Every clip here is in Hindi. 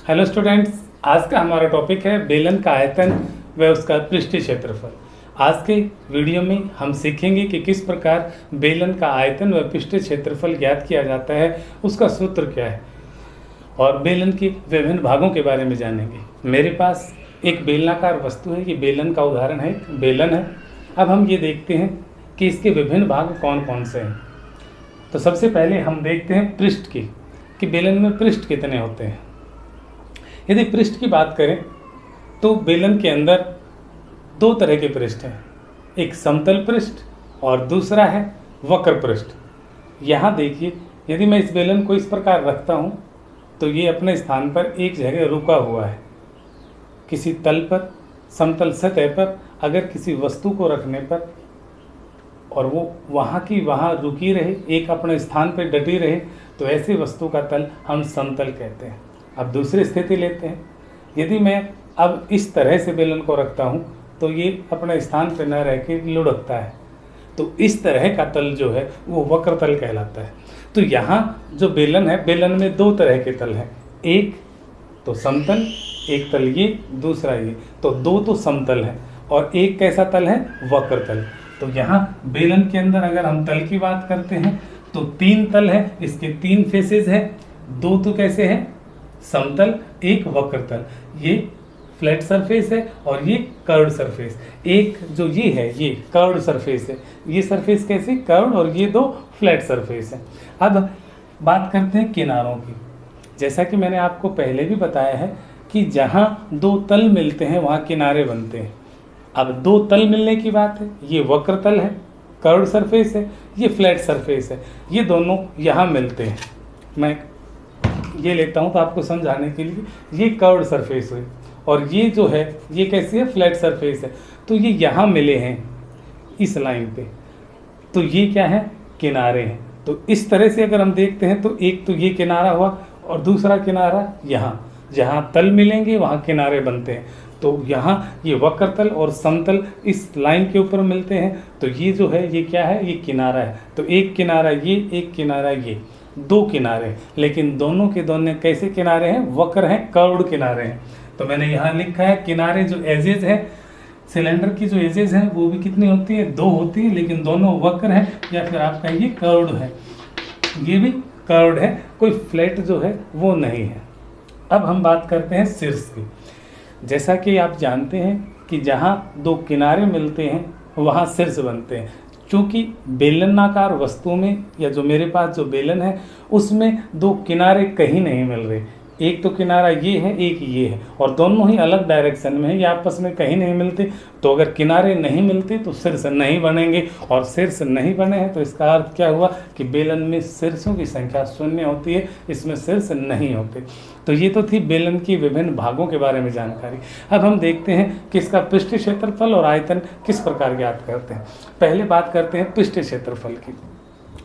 हेलो स्टूडेंट्स, आज का हमारा टॉपिक है बेलन का आयतन व उसका पृष्ठीय क्षेत्रफल। आज के वीडियो में हम सीखेंगे कि किस प्रकार बेलन का आयतन व पृष्ठीय क्षेत्रफल ज्ञात किया जाता है, उसका सूत्र क्या है और बेलन के विभिन्न भागों के बारे में जानेंगे। मेरे पास एक बेलनाकार वस्तु है, ये बेलन का उदाहरण है, एक बेलन है। अब हम ये देखते हैं कि इसके विभिन्न भाग कौन कौन से हैं। तो सबसे पहले हम देखते हैं पृष्ठ की, कि बेलन में पृष्ठ कितने होते हैं। यदि पृष्ठ की बात करें तो बेलन के अंदर दो तरह के पृष्ठ हैं, एक समतल पृष्ठ और दूसरा है वक्र पृष्ठ। यहाँ देखिए, यदि मैं इस बेलन को इस प्रकार रखता हूँ तो ये अपने स्थान पर एक जगह रुका हुआ है। किसी तल पर, समतल सतह पर अगर किसी वस्तु को रखने पर और वो वहाँ की वहाँ रुकी रहे, एक अपने स्थान पर डटी रहे, तो ऐसी वस्तु का तल हम समतल कहते हैं। अब दूसरी स्थिति लेते हैं। यदि मैं अब इस तरह से बेलन को रखता हूँ तो ये अपने स्थान पर न रह के लुढ़कता है, तो इस तरह का तल जो है वो वक्र तल कहलाता है। तो यहाँ जो बेलन है, बेलन में दो तरह के तल हैं, एक तो समतल, एक तल ये, दूसरा ये। तो दो तो समतल है और एक कैसा तल है, वक्र तल। तो यहाँ बेलन के अंदर अगर हम तल की बात करते हैं तो तीन तल है, इसके तीन फेसेस है। दो तो कैसे है, समतल, एक वक्र तल। ये फ्लैट सरफेस है और ये कर्व्ड सरफेस। एक जो ये है, ये कर्व्ड सरफेस है, ये सरफेस कैसे, कर्व्ड, और ये दो फ्लैट सरफेस है। अब बात करते हैं किनारों की। जैसा कि मैंने आपको पहले भी बताया है कि जहाँ दो तल मिलते हैं वहाँ किनारे बनते हैं। अब दो तल मिलने की बात है, ये वक्र तल है, कर्व्ड सरफेस है, ये फ्लैट सरफेस है, ये दोनों यहाँ मिलते हैं। मैं ये लेता हूँ तो आपको समझाने के लिए, ये कर्व्ड सरफेस हुई और ये जो है ये कैसी है, फ्लैट सरफेस है। तो ये यहाँ मिले हैं इस लाइन पे, तो ये क्या है, किनारे हैं। तो इस तरह से अगर हम देखते हैं तो एक तो ये किनारा हुआ और दूसरा किनारा यहाँ, जहाँ तल मिलेंगे वहाँ किनारे बनते हैं। तो यहाँ ये वक्र तल और समतल इस लाइन के ऊपर मिलते हैं, तो ये जो है ये क्या है, ये किनारा है। तो एक किनारा ये, एक किनारा ये, दो किनारे, लेकिन दोनों के दोनों कैसे किनारे हैं, वक्र हैं, कर्व्ड किनारे हैं। तो मैंने यहाँ लिखा है किनारे जो एजेस हैं, सिलेंडर की जो एजेस हैं वो भी कितनी होती है, दो होती है, लेकिन दोनों वक्र हैं, या फिर आप कहिए कर्व्ड है, ये भी कर्व्ड है, कोई फ्लैट जो है वो नहीं है। अब हम बात करते हैं शीर्ष की। जैसा कि आप जानते हैं कि जहाँ दो किनारे मिलते हैं वहाँ शीर्ष बनते हैं। क्योंकि बेलनाकार वस्तु में, या जो मेरे पास जो बेलन है उसमें दो किनारे कहीं नहीं मिल रहे, एक तो किनारा ये है, एक ये है, और दोनों ही अलग डायरेक्शन में है, ये आपस में कहीं नहीं मिलते। तो अगर किनारे नहीं मिलते तो शीर्ष नहीं बनेंगे, और शीर्ष नहीं बने हैं तो इसका अर्थ क्या हुआ कि बेलन में शीर्षों की संख्या शून्य होती है, इसमें शीर्ष नहीं होते। तो ये तो थी बेलन की विभिन्न भागों के बारे में जानकारी। अब हम देखते हैं कि इसका पृष्ठीय क्षेत्रफल और आयतन किस प्रकार ज्ञात करते हैं। पहले बात करते हैं पृष्ठीय क्षेत्रफल की।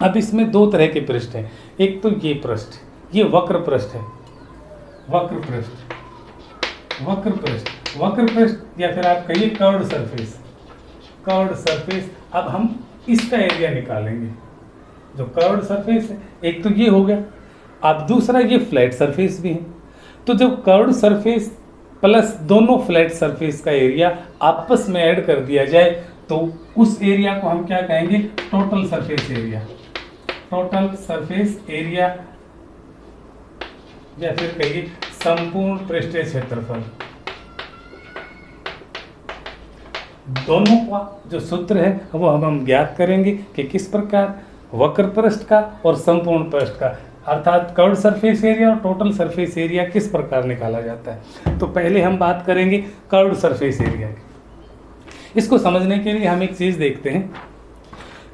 अब इसमें दो तरह के पृष्ठ हैं, एक तो ये पृष्ठ, ये वक्र पृष्ठ है, वक्र पृष्ठ, वक्र पृष्ठ, वक्र पृष्ठ, या फिर आप कहिए कर्व्ड सरफेस, कर्व्ड सरफेस। अब हम इसका एरिया निकालेंगे, जो कर्व्ड सरफेस है, एक तो ये हो गया। अब दूसरा ये फ्लैट सरफेस भी है। तो जब कर्व्ड सरफेस प्लस दोनों फ्लैट सरफेस का एरिया आपस में ऐड कर दिया जाए तो उस एरिया को हम क्या कहेंगे, total surface area, total surface area, या फिर कहिए संपूर्ण पृष्ठीय क्षेत्रफल। दोनों का जो सूत्र है वो हम ज्ञात करेंगे कि किस प्रकार वक्र पृष्ठ का और संपूर्ण पृष्ठ का, अर्थात कर्व्ड सरफेस एरिया और टोटल सरफेस एरिया किस प्रकार निकाला जाता है। तो पहले हम बात करेंगे कर्व्ड सरफेस एरिया की। इसको समझने के लिए हम एक चीज़ देखते हैं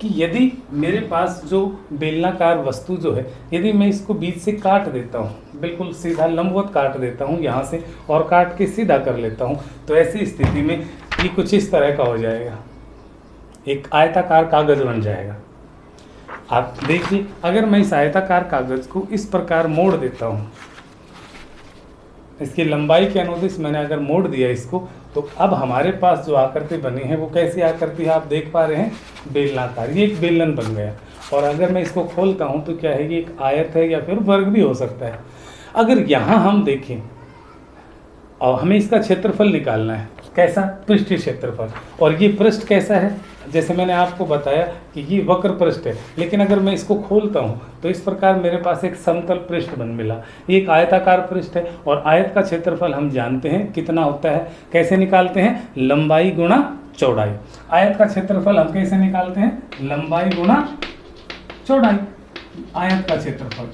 कि यदि मेरे पास जो बेलनाकार वस्तु जो है, यदि मैं इसको बीच से काट देता हूँ, बिल्कुल सीधा लंबवत काट देता हूँ यहाँ से, और काट के सीधा कर लेता हूँ, तो ऐसी स्थिति में ये कुछ इस तरह का हो जाएगा, एक आयताकार कागज बन जाएगा। आप देखिए, अगर मैं इस आयताकार कागज को इस प्रकार मोड़ देता हूँ, इसकी लंबाई के अनुदिश मैंने अगर मोड़ दिया इसको, तो अब हमारे पास जो आकृति बनी है वो कैसी आकृति है, आप देख पा रहे हैं, बेलनाकार। ये एक बेलन बन गया। और अगर मैं इसको खोलता हूँ तो क्या है, ये एक आयत है या फिर वर्ग भी हो सकता है। अगर यहाँ हम देखें और हमें इसका क्षेत्रफल निकालना है। कैसा? पृष्ठीय क्षेत्रफल। और ये पृष्ठ कैसा है? जैसे मैंने आपको बताया कि ये वक्र पृष्ठ है, लेकिन अगर मैं इसको खोलता हूँ तो इस प्रकार मेरे पास एक समतल पृष्ठ बन मिला। ये एक आयताकार पृष्ठ है और आयत का क्षेत्रफल हम जानते हैं कितना होता है। कैसे निकालते हैं? लंबाई गुणा चौड़ाई। आयत का क्षेत्रफल हम कैसे निकालते हैं? लंबाई गुणा चौड़ाई। आयत का क्षेत्रफल,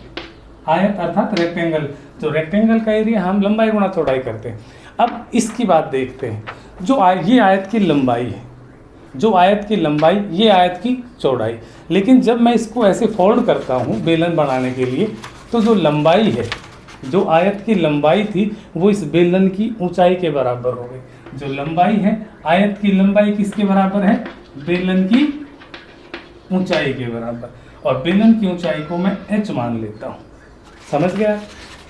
आयत अर्थात रेक्टेंगल, जो रेक्टेंगल का एरिया हम लंबाई गुणा चौड़ाई करते हैं। अब इसकी बात देखते हैं। ये आयत की लंबाई है, जो आयत की लंबाई, ये आयत की चौड़ाई। लेकिन जब मैं इसको ऐसे फोल्ड करता हूँ बेलन बनाने के लिए, तो जो लंबाई है, जो आयत की लंबाई थी, वो इस बेलन की ऊंचाई के बराबर हो गई। जो लंबाई है, आयत की लंबाई किसके बराबर है? बेलन की ऊंचाई के बराबर। और बेलन की ऊंचाई को मैं h मान लेता हूँ। समझ गया?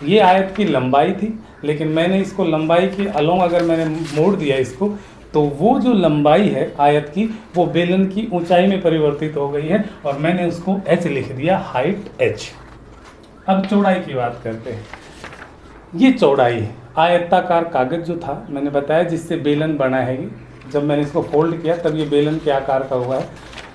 ये आयत की लंबाई थी, लेकिन मैंने इसको लंबाई के अलोंग अगर मैंने मोड़ दिया इसको, तो वो जो लंबाई है आयत की, वो बेलन की ऊंचाई में परिवर्तित हो गई है और मैंने उसको h लिख दिया, हाइट h। अब चौड़ाई की बात करते हैं। ये चौड़ाई है। आयताकार कागज जो था, मैंने बताया जिससे बेलन बना है, जब मैंने इसको फोल्ड किया तब ये बेलन के आकार का हुआ है।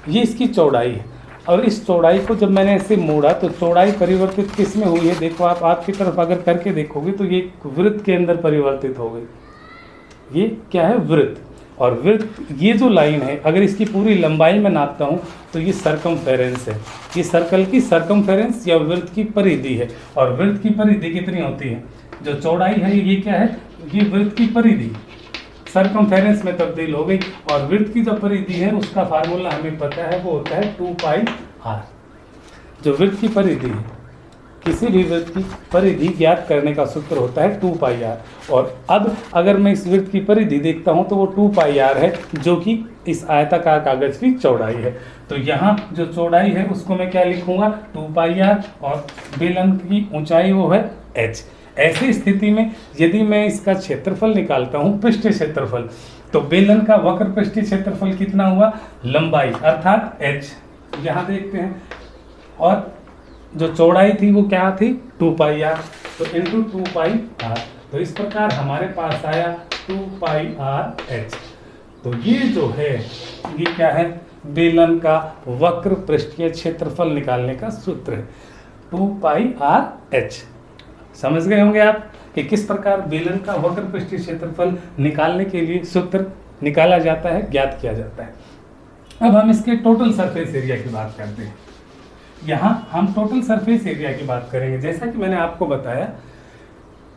ये इसकी चौड़ाई है। और इस चौड़ाई को जब मैंने ऐसे मोड़ा तो चौड़ाई परिवर्तित किस में हुई है? देखो, आप आपकी तरफ अगर करके देखोगे तो ये वृत्त के अंदर परिवर्तित हो गई। ये क्या है? वृत्त। और वृत्त, ये जो लाइन है, अगर इसकी पूरी लंबाई में नापता हूँ तो ये सरकमफेरेंस है। ये सर्कल की सरकमफेरेंस या वृत्त की परिधि है। और वृत्त की परिधि कितनी होती है? जो चौड़ाई है ये क्या है? ये वृत्त की परिधि सरकमफेरेंस में तब्दील हो गई। और वृत्त की जो परिधि है उसका फार्मूला हमें पता है, वो होता है 2πr। जो वृत्त की परिधि है, किसी भी वृत्त की परिधि ज्ञात करने का सूत्र होता है 2πr। और अब अगर मैं इस वृत्त की परिधि देखता हूं तो वो 2πr है, जो कि इस आयताकार कागज की चौड़ाई है। तो यहाँ जो चौड़ाई है उसको मैं क्या लिखूंगा? 2πr। और बेलन की ऊंचाई वो है h। ऐसी स्थिति में यदि मैं इसका क्षेत्रफल निकालता हूँ, पृष्ठीय क्षेत्रफल, तो बेलन का वक्र पृष्ठीय क्षेत्रफल कितना हुआ? लंबाई अर्थात h। यहाँ देखते हैं। और जो चौड़ाई थी वो क्या थी? 2πr। तो इंटू 2πr, तो इस प्रकार हमारे पास आया 2πrh। तो ये जो है, ये क्या है? बेलन का वक्र पृष्ठीय क्षेत्रफल निकालने का सूत्र है 2πrh। समझ गए होंगे आप कि किस प्रकार बेलन का वक्र पृष्ठीय क्षेत्रफल निकालने के लिए सूत्र निकाला जाता है, ज्ञात किया जाता है। अब हम इसके टोटल सरफेस एरिया की बात करते हैं। यहाँ हम टोटल सरफेस एरिया की बात करेंगे। जैसा कि मैंने आपको बताया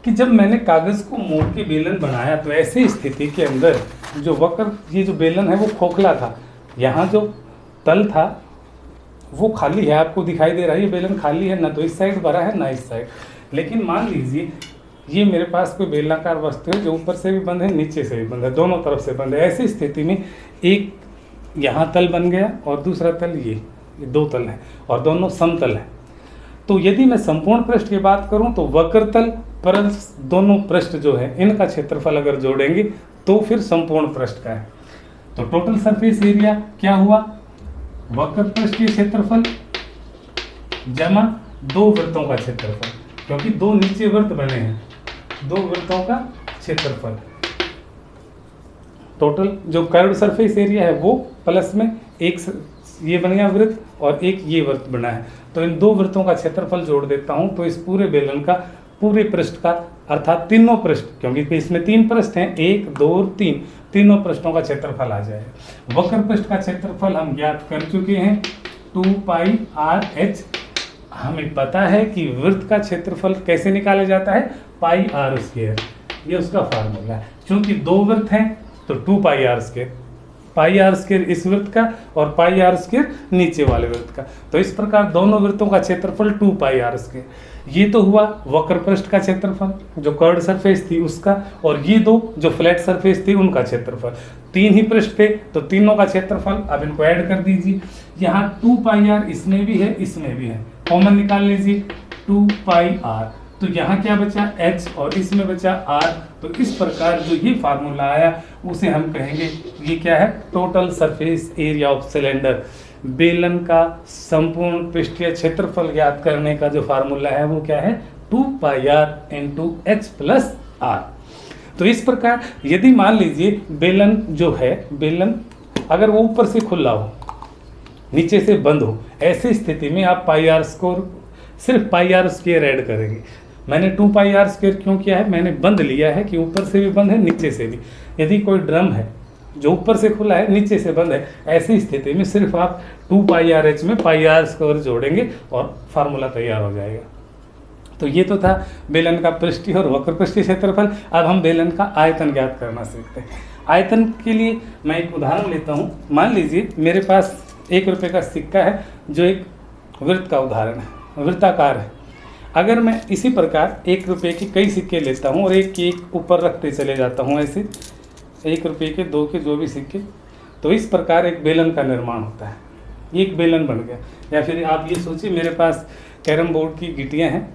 कि जब मैंने कागज को मोड़ के बेलन बनाया तो ऐसी स्थिति के अंदर जो वक्र, ये जो बेलन है वो खोखला था। यहाँ जो तल था वो खाली है, आपको दिखाई दे रहा है। ये बेलन खाली है, ना तो इस साइड भरा है ना इस साइड। लेकिन मान लीजिए ये मेरे पास कोई बेलनाकार वस्तु है जो ऊपर से भी बंद है, नीचे से भी बंद है, दोनों तरफ से बंद है। ऐसी स्थिति में एक यहाँ तल बन गया और दूसरा तल ये दो तल है और दोनों समतल है। तो यदि मैं संपूर्ण पृष्ठ की बात करूं तो वक्रतल पर दोनों पृष्ठ जो है इनका क्षेत्रफल अगर जोड़ेंगे तो फिर संपूर्ण पृष्ठ का है। तो टोटल सरफेस एरिया क्या हुआ? वक्र पृष्ठीय क्षेत्रफल जमा दो वृत्तों का क्षेत्रफल, क्योंकि दो नीचे वृत्त बने हैं, दो वृत्तों का क्षेत्रफल। टोटल जो कर्व्ड सरफेस एरिया है वो प्लस में एक ये बन गया वृत्त और एक ये वृत्त बना है। तो इन दो वृत्तों का क्षेत्रफल जोड़ देता हूं तो इस पूरे बेलन का, पूरे पृष्ठ का, अर्थात तीनों पृष्ठ, क्योंकि इसमें तीन पृष्ठ हैं, 1 2 और 3, तीनों पृष्ठों का क्षेत्रफल आ जाएगा। वक्र पृष्ठ का क्षेत्रफल हम ज्ञात कर चुके हैं 2πrh। हमें पता है कि वृत्त का क्षेत्रफल कैसे निकाला जाता है? πr²। ये उसका फार्मूला है। चूंकि दो वृत्त हैं तो 2πr², πr² इस वृत्त का और πr² नीचे वाले वृत्त का। तो इस प्रकार दोनों वृत्तों का क्षेत्रफल 2πr²। ये तो हुआ वक्र पृष्ठ का क्षेत्रफल जो कर्व्ड सरफेस थी उसका, और ये दो जो फ्लैट सरफेस थी उनका क्षेत्रफल। तीन ही पृष्ठ थे तो तीनों का क्षेत्रफल, अब इनको ऐड कर दीजिए। यहाँ 2πr इसमें भी है, इसमें भी है, कॉमन निकाल लीजिए 2πr। तो यहाँ क्या बचा? h और इसमें बचा r। तो इस प्रकार जो ये फार्मूला आया उसे हम कहेंगे, ये क्या है? Total surface area of cylinder. बेलन का संपूर्ण पृष्ठीय क्षेत्रफल ज्ञात करने का जो फार्मूला है वो क्या है? 2πr × h + r। तो इस प्रकार यदि मान लीजिए बेलन जो है, बेलन अगर वो ऊपर से खुला हो, नीचे से बंद हो, ऐसी स्थिति में आप पाई आर स्क्वायर, सिर्फ पाई आर स्क्वायर ऐड करेंगे। मैंने 2 पाई आर स्क्वायर क्यों किया है, मैंने बंद लिया है कि ऊपर से भी बंद है नीचे से भी। यदि कोई ड्रम है जो ऊपर से खुला है नीचे से बंद है, ऐसी स्थिति में सिर्फ आप 2 पाई आर एच में पाई आर स्क्वायर जोड़ेंगे और फार्मूला तैयार हो जाएगा। तो ये तो था बेलन का पृष्ठीय और वक्र पृष्ठीय क्षेत्रफल। अब हम बेलन का आयतन ज्ञात करना सीखते हैं। आयतन के लिए मैं एक उदाहरण लेता हूँ। मान लीजिए मेरे पास 1 रुपये का सिक्का है जो एक वृत्त का उदाहरण है, वृत्ताकार है। अगर मैं इसी प्रकार 1 रुपये के कई सिक्के लेता हूँ और एक के एक ऊपर रखते चले जाता हूँ, ऐसे 1 रुपये के 2 के जो भी सिक्के, तो इस प्रकार एक बेलन का निर्माण होता है। ये एक बेलन बन गया। या फिर आप ये सोचिए मेरे पास कैरम बोर्ड की गिट्टियाँ हैं,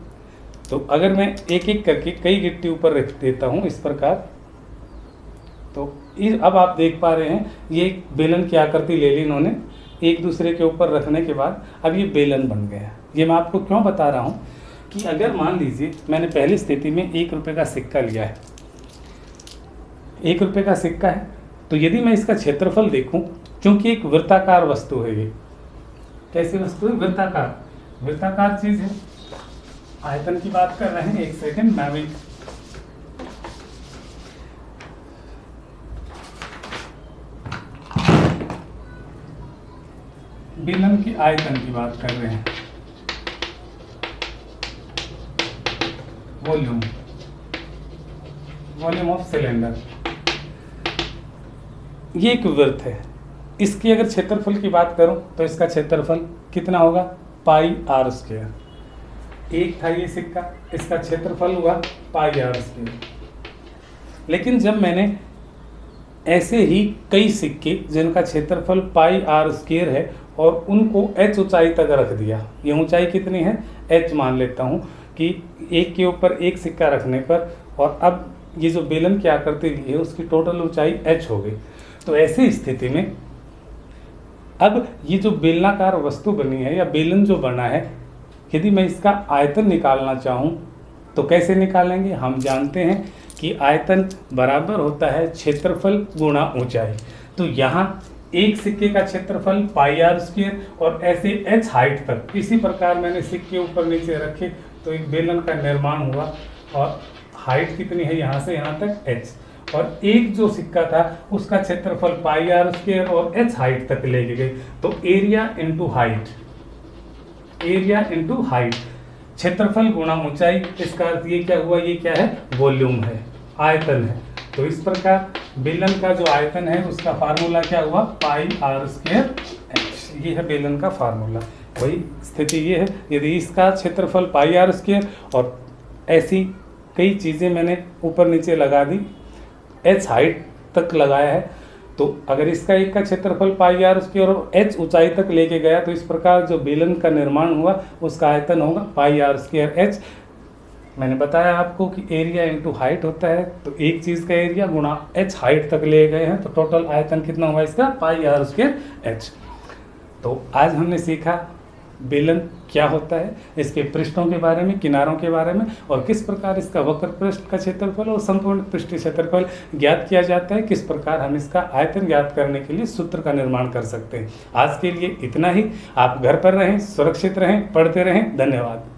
तो अगर मैं एक एक करके कई गिट्टी ऊपर रख देता हूँ इस प्रकार, तो अब आप देख पा रहे हैं ये एक बेलन की आकृति ले ली इन्होंने, एक दूसरे के ऊपर रखने के बाद अब ये बेलन बन गया। ये मैं आपको क्यों बता रहा हूँ कि अगर मान लीजिए मैंने पहली स्थिति में 1 रुपये का सिक्का लिया है, 1 रुपये का सिक्का है, तो यदि मैं इसका क्षेत्रफल देखूं, क्योंकि एक वृत्ताकार वस्तु है, ये कैसी वस्तु है, वृत्ताकार, वृत्ताकार चीज है। आयतन की बात कर रहे हैं, एक सेकंड मैं भी बेलन की आयतन की बात कर रहे हैं, वॉल्यूम, वॉल्यूम ऑफ सिलेंडर। ये एक वृत्त है, इसकी अगर क्षेत्रफल की बात करूं तो इसका क्षेत्रफल कितना होगा, पाई आर स्क्वायर। एक था ये सिक्का, इसका क्षेत्रफल हुआ पाई आर स्क्वायर। लेकिन जब मैंने ऐसे ही कई सिक्के जिनका क्षेत्रफल पाई आर स्क्वायर है और उनको h ऊंचाई तक रख दिया, ये ऊंचाई कितनी है, h मान लेता हूँ कि एक के ऊपर एक सिक्का रखने पर, और अब ये जो बेलन की आकृति ली है उसकी टोटल ऊंचाई h हो गई। तो ऐसी स्थिति में अब ये जो बेलनाकार वस्तु बनी है या बेलन जो बना है, यदि मैं इसका आयतन निकालना चाहूँ तो कैसे निकालेंगे। हम जानते हैं कि आयतन बराबर होता है क्षेत्रफल गुणा ऊंचाई। तो यहाँ एक सिक्के का क्षेत्रफल पाई आर स्क्वायर और ऐसे h हाइट तक, इसी प्रकार मैंने सिक्के ऊपर नीचे रखे तो एक बेलन का निर्माण हुआ। और हाइट कितनी है, यहाँ से यहाँ तक h, और एक जो सिक्का था उसका क्षेत्रफल पाई आर स्क्वायर और h हाइट तक लेके गए। तो area into height, area into height, क्षेत्रफल गुणा ऊंचाई, इसका अर्थ ये क्या हुआ, ये क्या है, वॉल्यूम है, आयतन है। तो इस प्रकार बेलन का जो आयतन है उसका फार्मूला क्या हुआ, पाई आर स्क्वायर h। ये है बेलन का फार्मूला। वही स्थिति ये है, यदि इसका क्षेत्रफल पाई आर स्क्वायर और ऐसी कई चीज़ें मैंने ऊपर नीचे लगा दी, h हाइट तक लगाया है, तो अगर इसका एक का क्षेत्रफल पाई आर स्क्वायर और h ऊंचाई तक लेके गया, तो इस प्रकार जो बेलन का निर्माण हुआ उसका आयतन होगा पाई आर स्क्वायर h। मैंने बताया आपको कि एरिया इंटू हाइट होता है, तो एक चीज़ का एरिया गुणा h हाइट तक ले गए हैं, तो टोटल आयतन कितना हुआ इसका, पाई आर स्क्वायर h। तो आज हमने सीखा बेलन क्या होता है, इसके पृष्ठों के बारे में, किनारों के बारे में, और किस प्रकार इसका वक्र पृष्ठ का क्षेत्रफल और संपूर्ण पृष्ठीय क्षेत्रफल ज्ञात किया जाता है, किस प्रकार हम इसका आयतन ज्ञात करने के लिए सूत्र का निर्माण कर सकते हैं। आज के लिए इतना ही। आप घर पर रहें, सुरक्षित रहें, पढ़ते रहें। धन्यवाद।